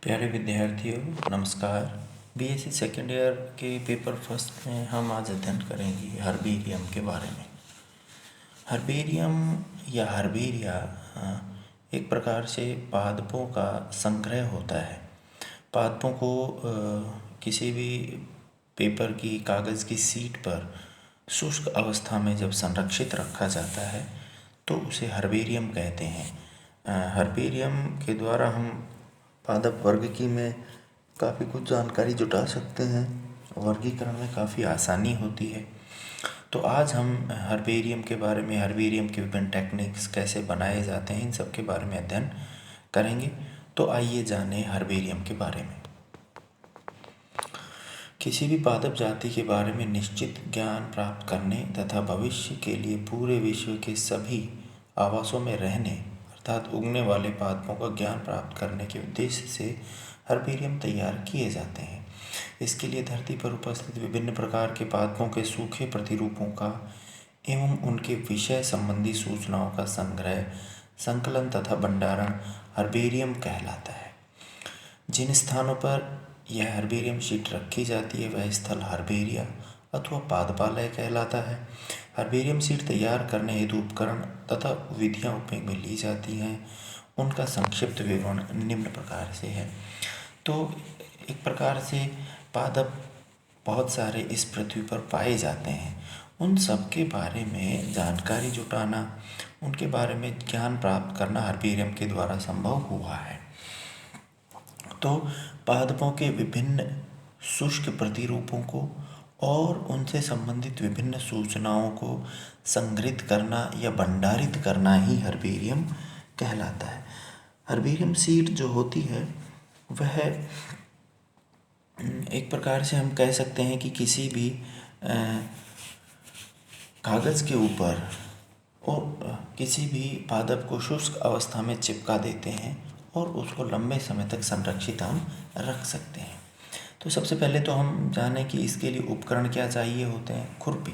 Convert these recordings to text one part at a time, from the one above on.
प्यारे विद्यार्थियों, नमस्कार। बीएससी सेकेंड ईयर के पेपर फर्स्ट में हम आज अध्ययन करेंगे हर्बेरियम के बारे में। हर्बेरियम या हर्बेरिया एक प्रकार से पादपों का संग्रह होता है। पादपों को किसी भी पेपर की कागज़ की शीट पर शुष्क अवस्था में जब संरक्षित रखा जाता है तो उसे हर्बेरियम कहते हैं। हर्बेरियम के द्वारा हम पादप वर्ग की में काफ़ी कुछ जानकारी जुटा सकते हैं। वर्गीकरण में काफ़ी आसानी होती है। तो आज हम हर्बेरियम के बारे में, हर्बेरियम के विभिन्न टेक्निक्स कैसे बनाए जाते हैं, इन सब के बारे में अध्ययन करेंगे। तो आइए जानें हर्बेरियम के बारे में। किसी भी पादप जाति के बारे में निश्चित ज्ञान प्राप्त करने तथा भविष्य के लिए पूरे विश्व के सभी आवासों में रहने अर्थात उगने वाले पादपों का ज्ञान प्राप्त करने के उद्देश्य से हर्बेरियम तैयार किए जाते हैं। इसके लिए धरती पर उपस्थित विभिन्न प्रकार के पादपों के सूखे प्रतिरूपों का एवं उनके विषय संबंधी सूचनाओं का संग्रह, संकलन तथा भंडारण हर्बेरियम कहलाता है। जिन स्थानों पर यह हर्बेरियम शीट रखी जाती है वह स्थल हर्बेरिया अथवा पादपालय कहलाता है। हर्बेरियम शीट तैयार करने हेतु उपकरण तथा विधियाँ उपयोग में ली जाती हैं। उनका संक्षिप्त विवरण निम्न प्रकार से है। तो एक प्रकार से पादप बहुत सारे इस पृथ्वी पर पाए जाते हैं। उन सब के बारे में जानकारी जुटाना, उनके बारे में ज्ञान प्राप्त करना हर्बेरियम के द्वारा संभव हुआ है। तो पादपों के विभिन्न शुष्क प्रतिरूपों को और उनसे संबंधित विभिन्न सूचनाओं को संग्रहित करना या भंडारित करना ही हर्बेरियम कहलाता है। हर्बेरियम शीट जो होती है वह एक प्रकार से हम कह सकते हैं कि किसी भी कागज़ के ऊपर और किसी भी पादप को शुष्क अवस्था में चिपका देते हैं और उसको लंबे समय तक संरक्षित हम रख सकते हैं। तो सबसे पहले तो हम जानें कि इसके लिए उपकरण क्या चाहिए होते हैं। खुरपी।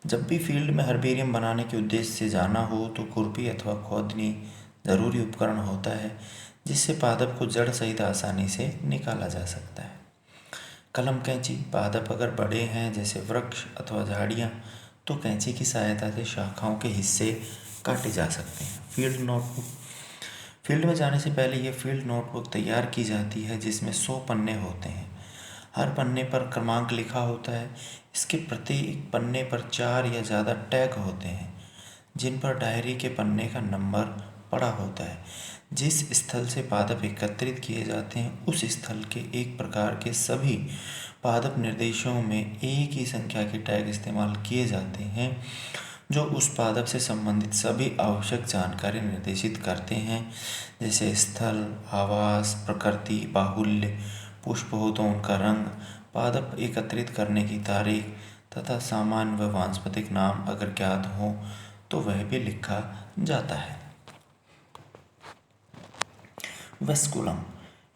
जब भी फील्ड में हर्बेरियम बनाने के उद्देश्य से जाना हो तो खुरपी अथवा खोदनी ज़रूरी उपकरण होता है, जिससे पादप को जड़ सहित आसानी से निकाला जा सकता है। कलम कैंची। पादप अगर बड़े हैं जैसे वृक्ष अथवा झाड़ियाँ तो कैंची की सहायता से शाखाओं के हिस्से काटे जा सकते हैं। Field notebook. फील्ड में जाने से पहले यह फील्ड नोटबुक तैयार की जाती है जिसमें 100 पन्ने होते हैं। हर पन्ने पर क्रमांक लिखा होता है। इसके प्रत्येक पन्ने पर 4 या ज़्यादा टैग होते हैं जिन पर डायरी के पन्ने का नंबर पड़ा होता है। जिस स्थल से पादप एकत्रित किए जाते हैं उस स्थल के एक प्रकार के सभी पादप निर्देशों में एक ही संख्या के टैग इस्तेमाल किए जाते हैं जो उस पादप से संबंधित सभी आवश्यक जानकारी निर्देशित करते हैं, जैसे स्थल, आवास, प्रकृति, बाहुल्य, पुष्प हो तो उनका रंग, पादप एकत्रित करने की तारीख तथा सामान्य व वानस्पतिक नाम अगर ज्ञात हो तो वह भी लिखा जाता है। वेस्कुलम।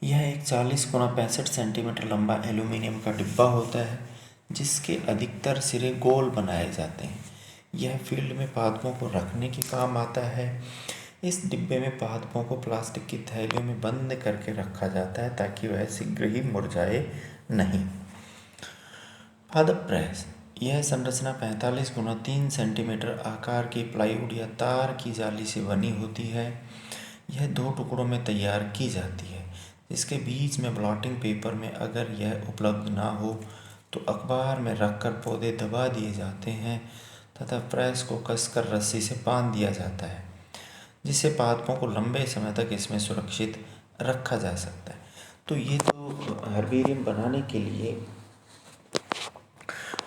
यह एक 40 × 65 सेंटीमीटर लंबा एल्यूमीनियम का डिब्बा होता है जिसके अधिकतर सिरे गोल बनाए जाते हैं। यह फील्ड में पादपों को रखने के काम आता है। इस डिब्बे में पादपों को प्लास्टिक की थैलियों में बंद करके रखा जाता है ताकि वह शीघ्र ही मुरझाए नहीं। पादप प्रेस। यह संरचना 45 × 3 सेंटीमीटर आकार की प्लाईवुड या तार की जाली से बनी होती है। यह 2 टुकड़ों में तैयार की जाती है। इसके बीच में ब्लॉटिंग पेपर में अगर यह उपलब्ध ना हो तो अखबार में रखकर पौधे दबा दिए जाते हैं तथा प्रेस को कसकर रस्सी से बांध दिया जाता है, जिससे पादपों को लंबे समय तक इसमें सुरक्षित रखा जा सकता है। तो ये तो हर्बेरियम बनाने के लिए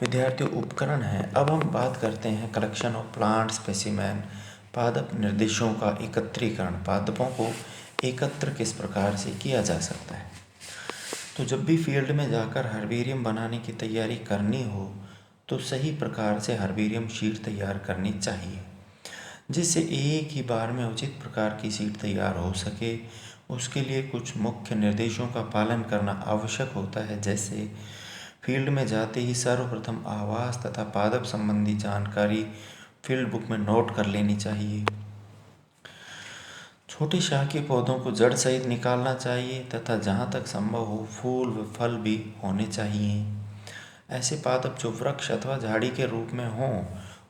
विद्यार्थियों उपकरण हैं। अब हम बात करते हैं कलेक्शन ऑफ प्लांट स्पेसिमेन, पादप निर्देशों का एकत्रीकरण। पादपों को एकत्र किस प्रकार से किया जा सकता है। तो जब भी फील्ड में जाकर हर्बेरियम बनाने की तैयारी करनी हो तो सही प्रकार से हर्बेरियम शीट तैयार करनी चाहिए, जिससे एक ही बार में उचित प्रकार की शीट तैयार हो सके। उसके लिए कुछ मुख्य निर्देशों का पालन करना आवश्यक होता है, जैसे फील्ड में जाते ही सर्वप्रथम आवास तथा पादप संबंधी जानकारी फील्ड बुक में नोट कर लेनी चाहिए। छोटी शाख के पौधों को जड़ सहित निकालना चाहिए तथा जहाँ तक संभव हो फूल व फल भी होने चाहिए। ऐसे पादप जो वृक्ष अथवा झाड़ी के रूप में हों,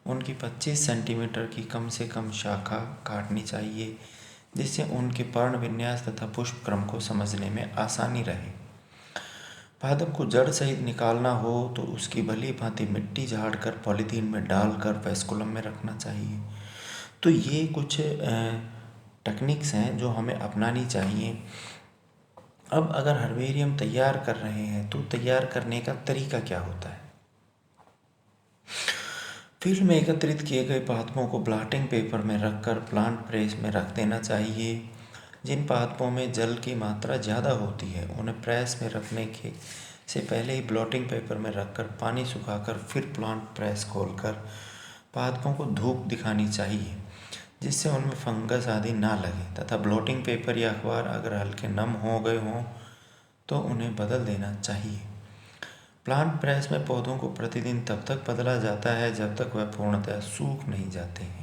उनकी 25 सेंटीमीटर की कम से कम शाखा काटनी चाहिए, जिससे उनके पर्ण विन्यास तथा पुष्प क्रम को समझने में आसानी रहे। पादप को जड़ सहित निकालना हो तो उसकी भली भांति मिट्टी झाड़कर पॉलीथीन में डालकर वैस्कुलम में रखना चाहिए। तो ये कुछ टेक्निक्स हैं जो हमें अपनानी चाहिए। अब अगर हर्बेरियम तैयार कर रहे हैं तो तैयार करने का तरीका क्या होता है। फील्ड में एकत्रित किए गए पादपों को ब्लॉटिंग पेपर में रखकर प्लांट प्रेस में रख देना चाहिए। जिन पादपों में जल की मात्रा ज़्यादा होती है उन्हें प्रेस में रखने के से पहले ही ब्लॉटिंग पेपर में रखकर पानी सुखाकर फिर प्लांट प्रेस खोलकर पादपों को धूप दिखानी चाहिए, जिससे उनमें फंगस आदि ना लगे तथा ब्लॉटिंग पेपर या अखबार अगर हल्के नम हो गए हों तो उन्हें बदल देना चाहिए। प्लांट प्रेस में पौधों को प्रतिदिन तब तक बदला जाता है जब तक वह पूर्णतः सूख नहीं जाते हैं।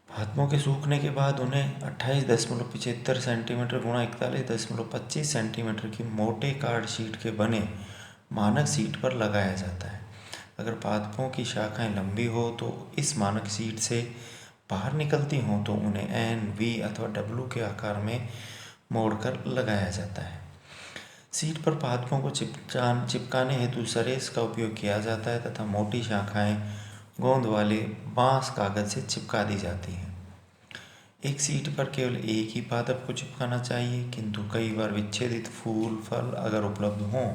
पादपों के सूखने के बाद उन्हें 28.75 सेंटीमीटर गुणा 41.25 सेंटीमीटर की मोटे कार्ड शीट के बने मानक शीट पर लगाया जाता है। अगर पादपों की शाखाएं लंबी हो तो इस मानक शीट से बाहर निकलती हों तो उन्हें एन, वी अथवा डब्ल्यू के आकार में मोड़कर लगाया जाता है। शीट पर पादपों को चिपकाने हेतु सरेस का उपयोग किया जाता है तथा मोटी शाखाएं गोंद वाले बांस कागज से चिपका दी जाती हैं। एक शीट पर केवल एक ही पादप को चिपकाना चाहिए, किंतु कई बार विच्छेदित फूल फल अगर उपलब्ध हों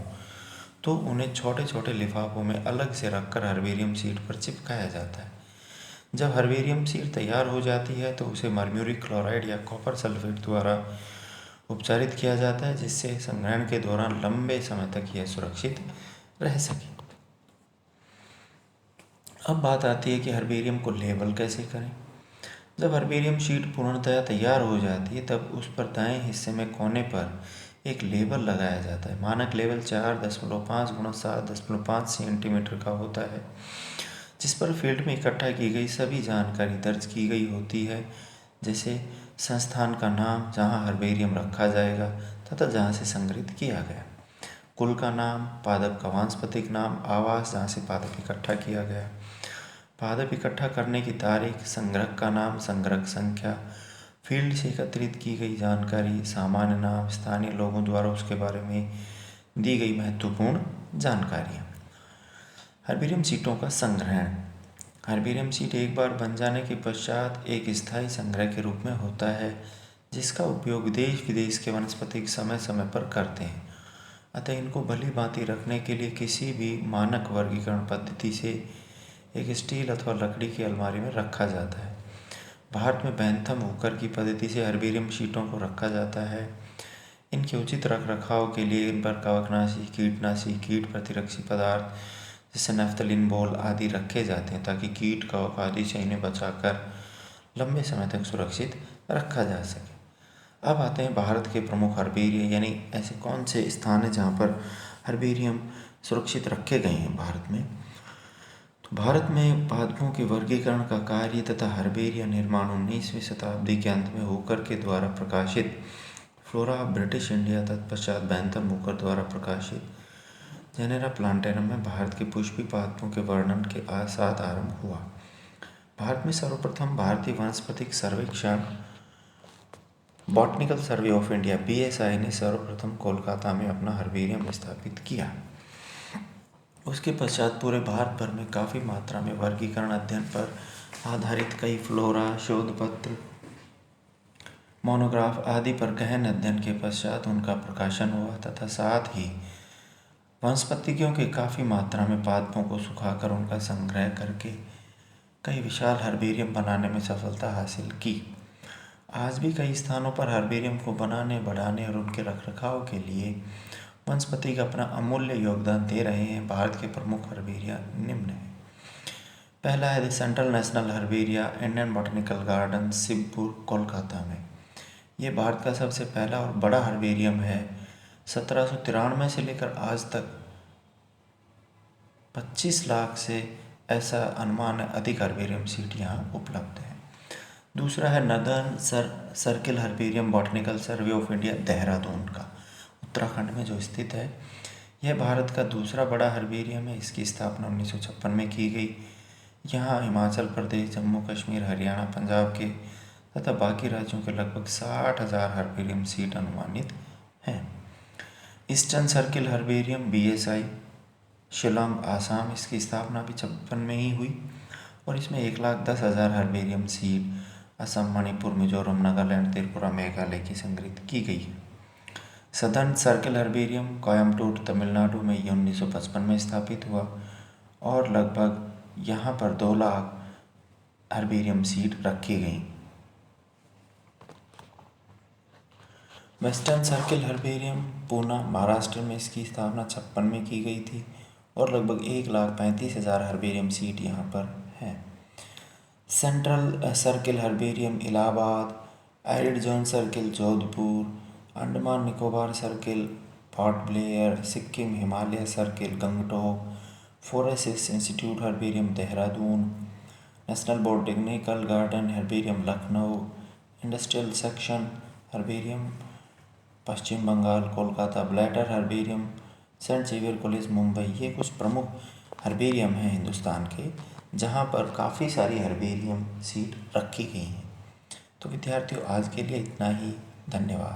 तो उन्हें छोटे छोटे लिफाफों में अलग से रखकर हर्बेरियम शीट पर चिपकाया जाता है। जब हर्बेरियम शीट तैयार हो जाती है तो उसे मर्म्यूरिक क्लोराइड या कॉपर सल्फेट द्वारा उपचारित किया जाता है, जिससे संग्रहण के दौरान लंबे समय तक यह सुरक्षित रह सके। अब बात आती है कि हर्बेरियम को लेबल कैसे करें। जब हर्बेरियम शीट पूर्णतया तैयार हो जाती है तब उस पर दाएं हिस्से में कोने पर एक लेबल लगाया जाता है। मानक लेबल 4.5 गुणा 7.5 सेंटीमीटर का होता है, जिस पर फील्ड में इकट्ठा की गई सभी जानकारी दर्ज की गई होती है, जैसे संस्थान का नाम जहां हर्बेरियम रखा जाएगा तथा जहां से संग्रहित किया गया, कुल का नाम, पादप का वानस्पतिक नाम, आवास जहाँ से पादप इकट्ठा किया गया, पादप इकट्ठा करने की तारीख, संग्रहक का नाम, संग्रहक संख्या, फील्ड से एकत्रित की गई जानकारी, सामान्य नाम, स्थानीय लोगों द्वारा उसके बारे में दी गई महत्वपूर्ण जानकारियाँ। हर्बेरियम शीटों का संग्रहण। हर्बेरियम शीट एक बार बन जाने के पश्चात एक स्थायी संग्रह के रूप में होता है, जिसका उपयोग देश विदेश के वनस्पतिक समय समय पर करते हैं। अतः इनको भली भांति रखने के लिए किसी भी मानक वर्गीकरण पद्धति से एक स्टील अथवा लकड़ी की अलमारी में रखा जाता है। भारत में बैंथम हुकर की पद्धति से हर्बेरियम शीटों को रखा जाता है। इनके उचित रख रखाव के लिए इन पर कवकनाशी, कीटनाशी, कीट प्रतिरक्षी पदार्थ जैसे नैफ्थलीन बॉल आदि रखे जाते हैं, ताकि कीट कवक आदि से इन्हें बचाकर लंबे समय तक सुरक्षित रखा जा सके। अब आते हैं भारत के प्रमुख हर्बेरियम, यानी ऐसे कौन से स्थान हैं जहाँ पर हर्बेरियम सुरक्षित रखे गए हैं भारत में। तो भारत में पादपों के वर्गीकरण का कार्य तथा हर्बेरियम निर्माण 19वीं शताब्दी के अंत में हुकर के द्वारा प्रकाशित फ्लोरा ऑफ ब्रिटिश इंडिया तत्पश्चात बैंथम हुकर द्वारा प्रकाशित जेनेरा प्लांटेरम में भारत के पुष्पी पादपों के वर्णन के साथ आरंभ हुआ। भारत में सर्वप्रथम भारतीय वनस्पतिक सर्वेक्षण botanical survey of India BSI ने सर्वप्रथम कोलकाता में अपना हर्बेरियम स्थापित किया। उसके पश्चात पूरे भारत भर में काफ़ी मात्रा में वर्गीकरण अध्ययन पर आधारित कई फ्लोरा, शोध पत्र, मोनोग्राफ आदि पर गहन अध्ययन के पश्चात उनका प्रकाशन हुआ तथा साथ ही वनस्पतियों के काफ़ी मात्रा में पादपों को सुखाकर उनका संग्रह करके कई विशाल हर्बेरियम बनाने में सफलता हासिल की। आज भी कई स्थानों पर हर्बेरियम को बनाने, बढ़ाने और उनके रखरखाव के लिए वनस्पति का अपना अमूल्य योगदान दे रहे हैं। भारत के प्रमुख हर्बेरिया निम्न हैं। पहला है the central national herbaria, Indian botanical garden, Shivpur, Kolkata में। ये भारत का सबसे पहला और बड़ा हर्बेरियम है। 1793 से लेकर आज तक 25 लाख से ऐसा अनुमान अधिक हर्बेरियम सीट यहाँ उपलब्ध है। दूसरा है northern circle herbarium botanical survey of India, Dehradun का, उत्तराखंड में जो स्थित है। यह भारत का दूसरा बड़ा हर्बेरियम है। इसकी स्थापना 1956 में की गई। यहाँ हिमाचल प्रदेश, जम्मू कश्मीर, हरियाणा, पंजाब के तथा बाकी राज्यों के लगभग 60,000 हर्बेरियम सीट अनुमानित हैं। Eastern circle herbarium BSI, Shillong, Assam, इसकी स्थापना भी 56 में ही हुई और इसमें 1,10,000 हर्बेरियम सीट असम, मणिपुर, मिजोरम, नागालैंड, त्रिपुरा, मेघालय की संग्रहित की गई है। Southern circle herbarium Coimbatore, Tamil Nadu में 1955 में स्थापित हुआ और लगभग यहाँ पर 2 लाख हर्बेरियम सीट रखी गई। Western circle herbarium Poona, Maharashtra में, इसकी स्थापना 56 में की गई थी और लगभग 1,35,000 हर्बेरियम सीट यहाँ पर हैं। Central circle herbarium Allahabad, arid zone circle Jodhpur, Andaman Nicobar circle Port Blair, Sikkim Himalaya circle Gangtok, forest institute herbarium Dehradun, national botanical garden herbarium Lucknow, industrial section herbarium Paschim Bengal, Kolkata, Blatter herbarium Saint Xavier college Mumbai. ये कुछ प्रमुख हर्बेरियम हैं हिंदुस्तान के, जहाँ पर काफ़ी सारी हर्बेरियम सीट रखी गई हैं। तो विद्यार्थियों, आज के लिए इतना ही। धन्यवाद।